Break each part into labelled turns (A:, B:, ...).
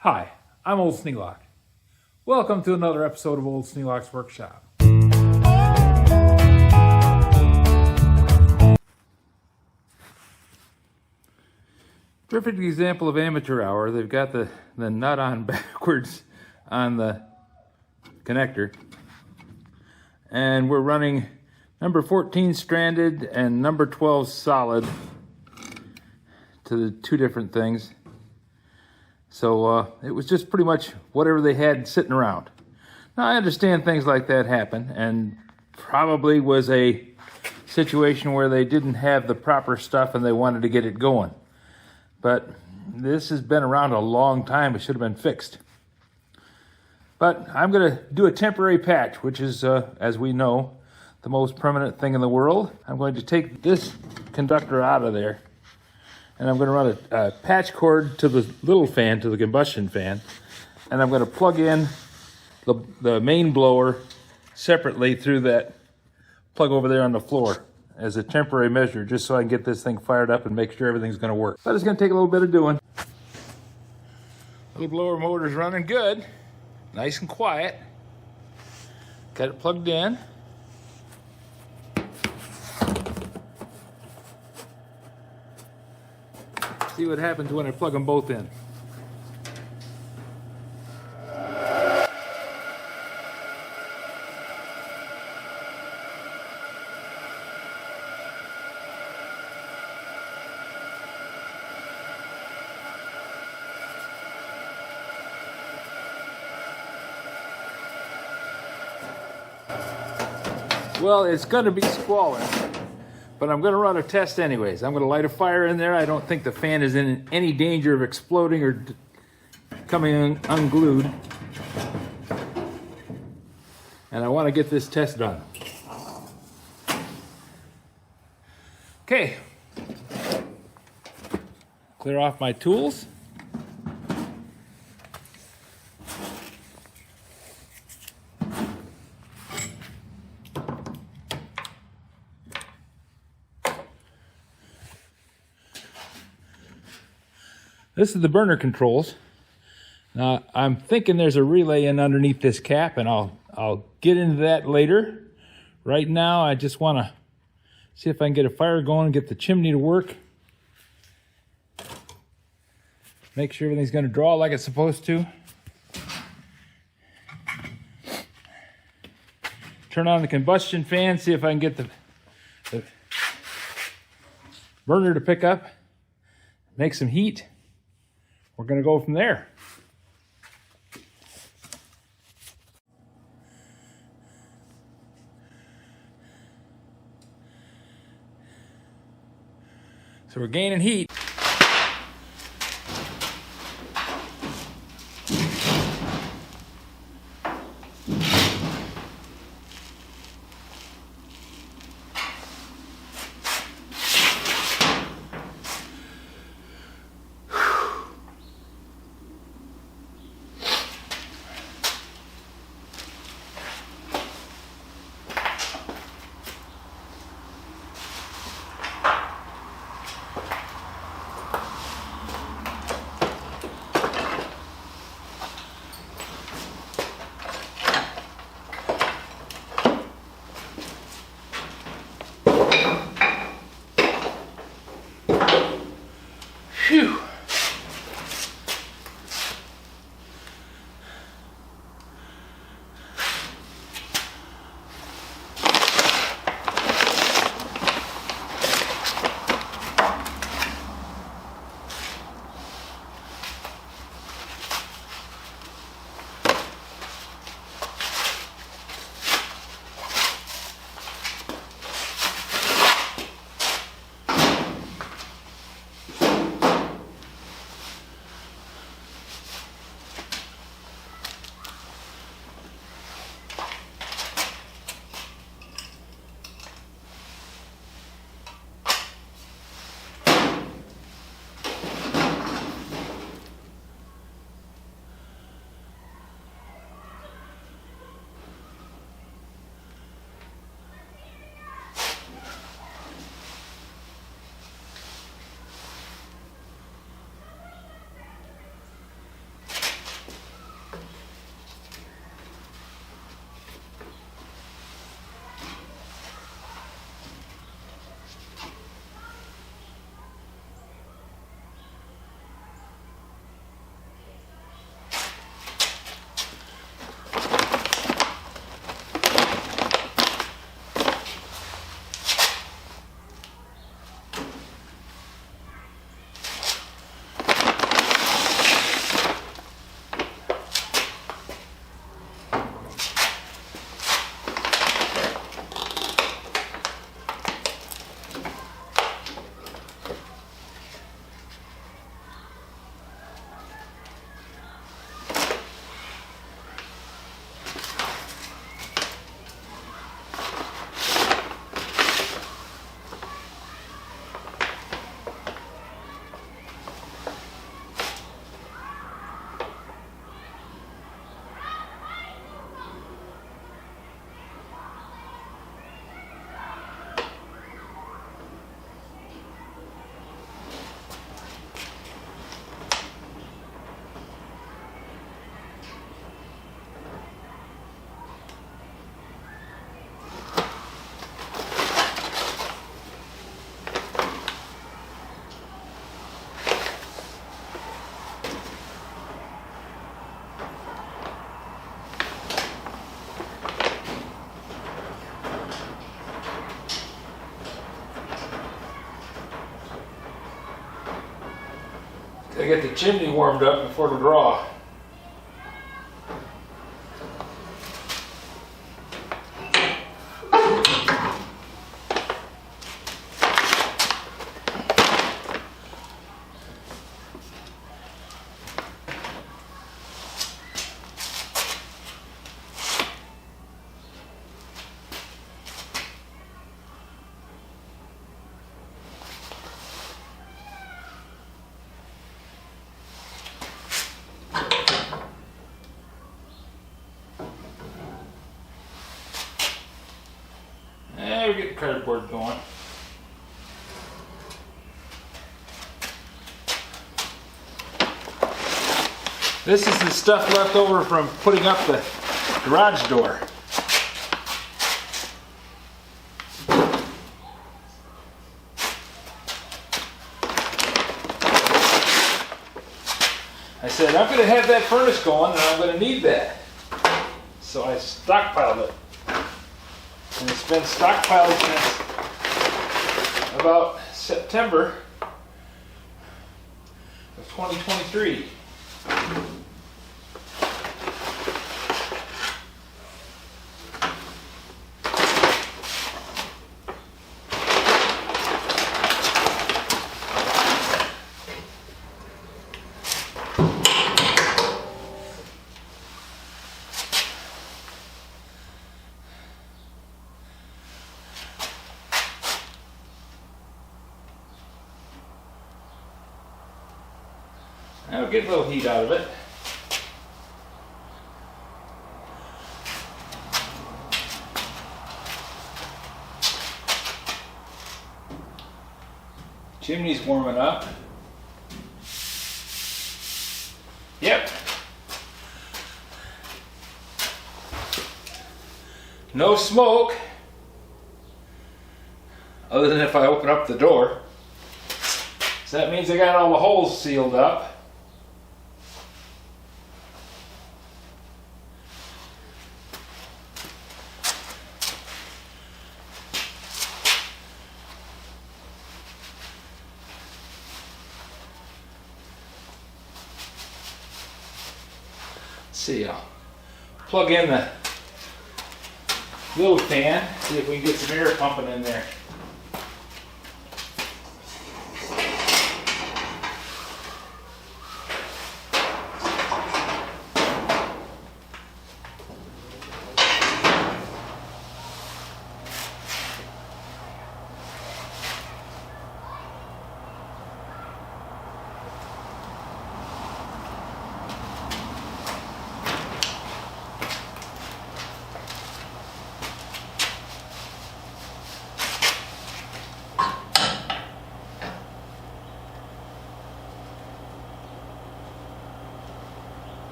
A: Hi, I'm Old Sneelock. Welcome to another episode of Old Sneelock's Workshop. Perfect example of amateur hour. They've got the nut on backwards on the connector. And we're running number 14 stranded and number 12 solid to the two different things. So it was just pretty much whatever they had sitting around. Now I understand things like that happen, and probably was a situation where they didn't have the proper stuff and they wanted to get it going. But this has been around a long time. It should have been fixed. But I'm going to do a temporary patch, which is, as we know, the most permanent thing in the world. I'm going to take this conductor out of there, and I'm going to run a patch cord to the little fan, to the combustion fan, and I'm going to plug in the main blower separately through that plug over there on the floor as a temporary measure, just so I can get this thing fired up and make sure everything's going to work. But it's going to take a little bit of doing. Little blower motor's running good, nice and quiet. Got it plugged in. See what happens when I plug them both in. Well, it's going to be squalling, but I'm going to run a test anyways. I'm going to light a fire in there. I don't think the fan is in any danger of exploding or coming unglued. And I want to get this test done. Okay. Clear off my tools. This is the burner controls. Now I'm thinking there's a relay in underneath this cap, and I'll get into that later. Right now I just want to see if I can get a fire going and get the chimney to work. Make sure everything's going to draw like it's supposed to. Turn on the combustion fan, see if I can get the burner to pick up, make some heat. We're going to go from there. So we're gaining heat. Gotta get the chimney warmed up before the draw. We're getting cardboard going. This is the stuff left over from putting up the garage door. I said, I'm going to have that furnace going and I'm going to need that. So I stockpiled it. And it's been stockpiled since about September of 2023. I'll get a little heat out of it. Chimney's warming up. Yep. No smoke, other than if I open up the door. So that means I got all the holes sealed up. See, I'll plug in the little fan, see if we can get some air pumping in there.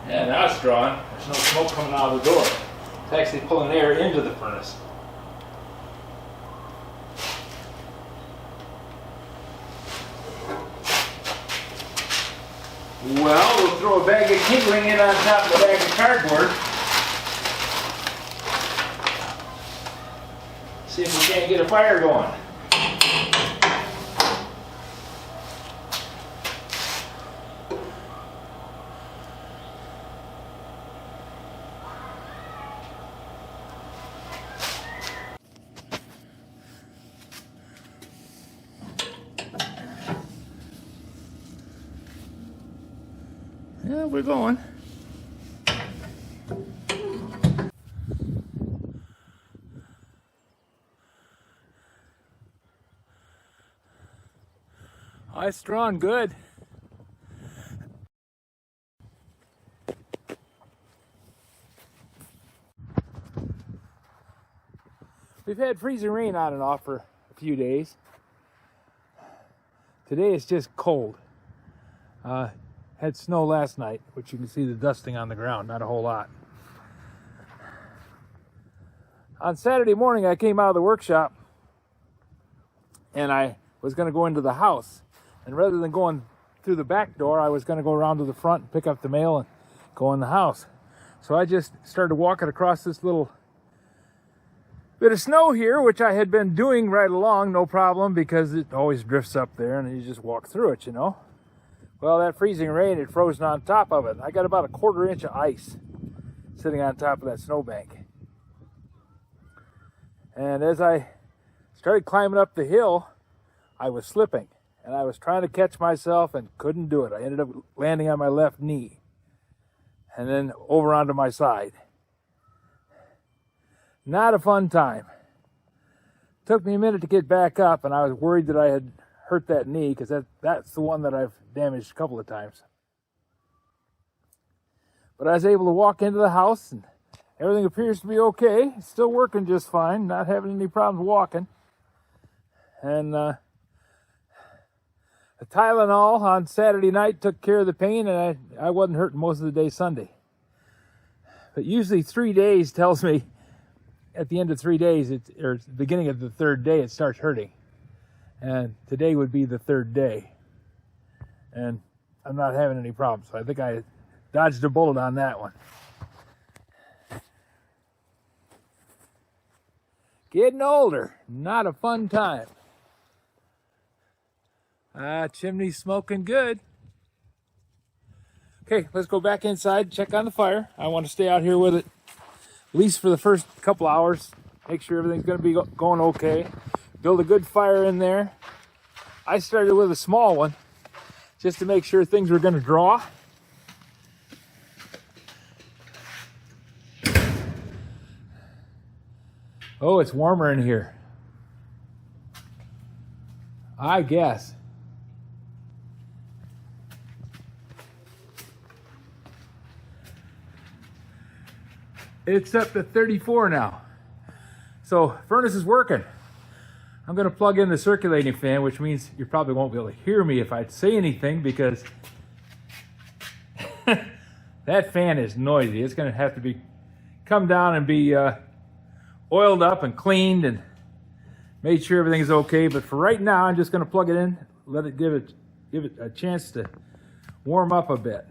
A: Yeah, now it's drawing. There's no smoke coming out of the door. It's actually pulling air into the furnace. Well, we'll throw a bag of kindling in on top of the bag of cardboard. See if we can't get a fire going. Yeah, we're going. It's drawn good. We've had freezing rain on and off for a few days. Today it's just cold. Had snow last night, which you can see the dusting on the ground, not a whole lot. On Saturday morning, I came out of the workshop and I was going to go into the house. And rather than going through the back door, I was going to go around to the front and pick up the mail and go in the house. So I just started walking across this little bit of snow here, which I had been doing right along, no problem, because it always drifts up there and you just walk through it, you know. Well, that freezing rain had frozen on top of it. I got about a 1/4 inch of ice sitting on top of that snowbank. And as I started climbing up the hill, I was slipping. And I was trying to catch myself and couldn't do it. I ended up landing on my left knee and then over onto my side. Not a fun time. Took me a minute to get back up, and I was worried that I had hurt that knee, because that's the one that I've damaged a couple of times. But I was able to walk into the house, and everything appears to be okay. It's still working just fine, not having any problems walking. And the Tylenol on Saturday night took care of the pain, and I wasn't hurting most of the day Sunday. But usually 3 days tells me at the end of 3 days, or the beginning of the 3rd day, it starts hurting. And today would be the 3rd day. And I'm not having any problems. So I think I dodged a bullet on that one. Getting older, not a fun time. Chimney's smoking good. Okay, let's go back inside, check on the fire. I want to stay out here with it at least for the first couple hours. Make sure everything's going to be going okay. Build a good fire in there. I started with a small one just to make sure things were going to draw. Oh, it's warmer in here, I guess. It's up to 34 now. So furnace is working. I'm going to plug in the circulating fan, which means you probably won't be able to hear me if I say anything, because that fan is noisy. It's going to have to come down and be oiled up and cleaned and made sure everything's okay. But for right now, I'm just going to plug it in, let it give it a chance to warm up a bit.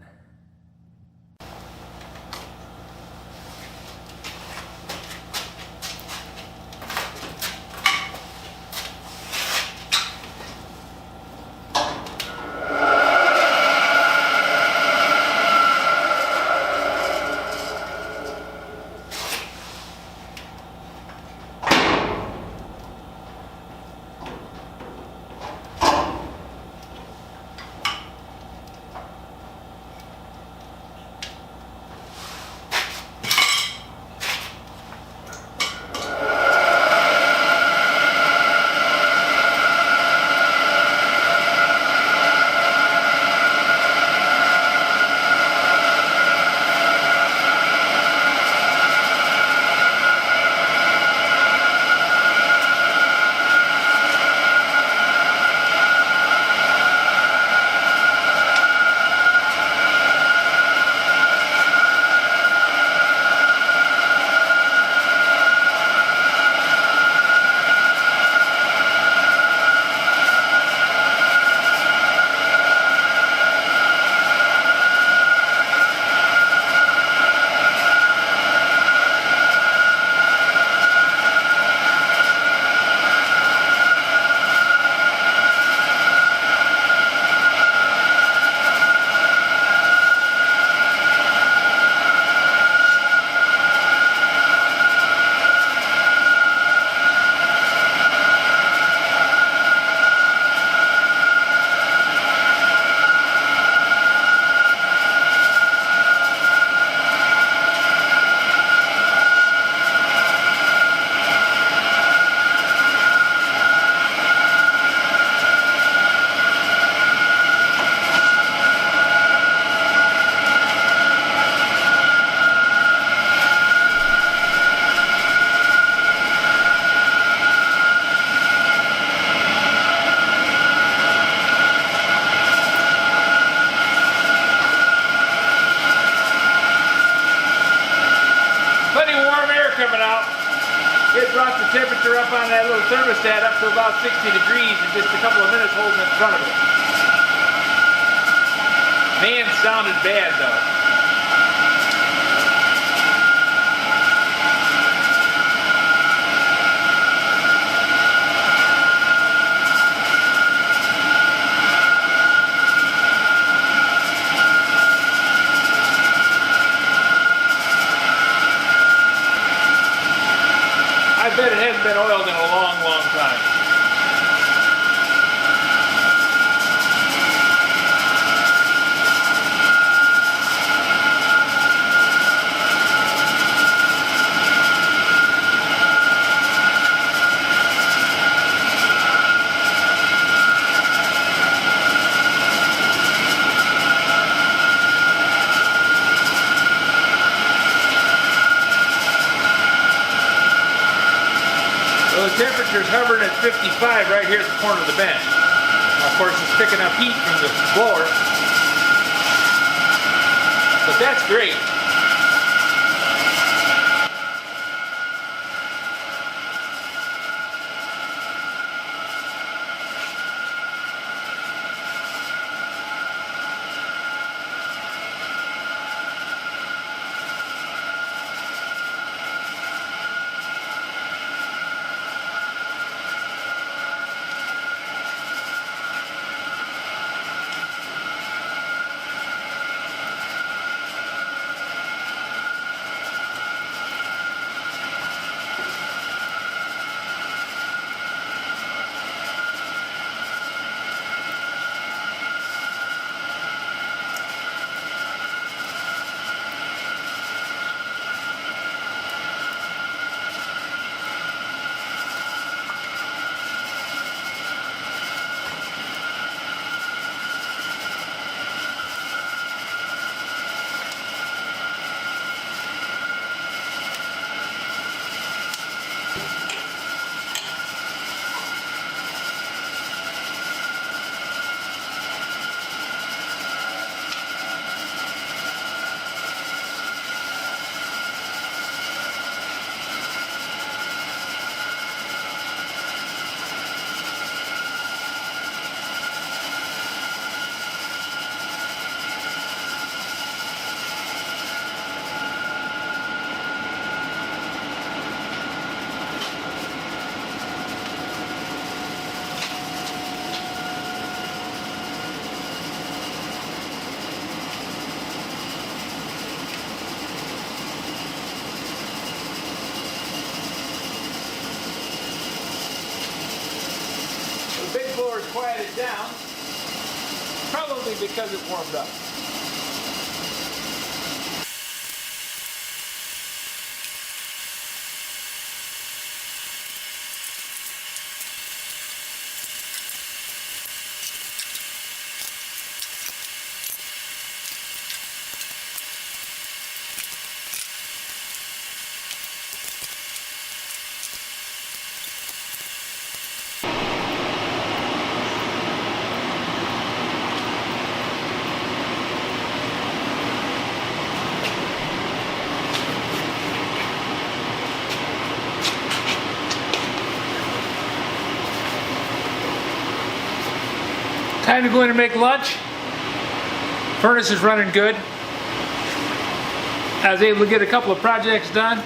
A: Coming out. It brought the temperature up on that little thermostat up to about 60 degrees in just a couple of minutes holding it in front of it. Man, sounded bad though. been oiled in a long, long time. The temperature's hovering at 55 right here at the corner of the bench. Of course, it's picking up heat from the blower, but that's great. The big blower's quieted down, probably because it warmed up. Time to go in and make lunch. Furnace is running good. I was able to get a couple of projects done.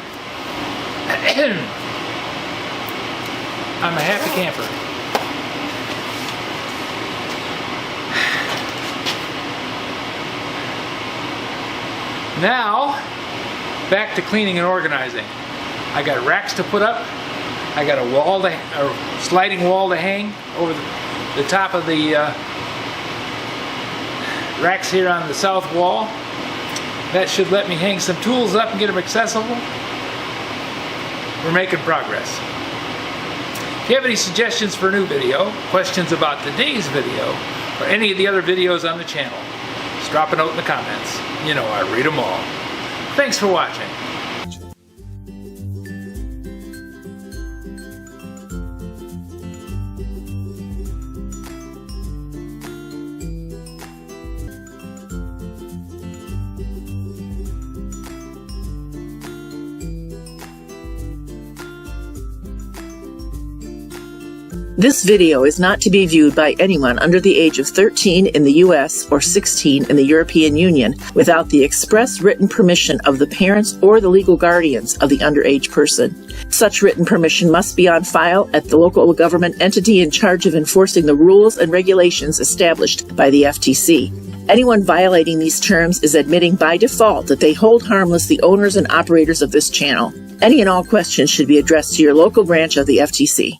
A: I'm a happy camper. Now, back to cleaning and organizing. I got racks to put up. I got a sliding wall to hang over the top of the racks here on the south wall. That should let me hang some tools up and get them accessible. We're making progress. If you have any suggestions for a new video, questions about today's video, or any of the other videos on the channel, just drop a note in the comments. You know I read them all. Thanks for watching.
B: This video is not to be viewed by anyone under the age of 13 in the U.S. or 16 in the European Union without the express written permission of the parents or the legal guardians of the underage person. Such written permission must be on file at the local government entity in charge of enforcing the rules and regulations established by the FTC. Anyone violating these terms is admitting by default that they hold harmless the owners and operators of this channel. Any and all questions should be addressed to your local branch of the FTC.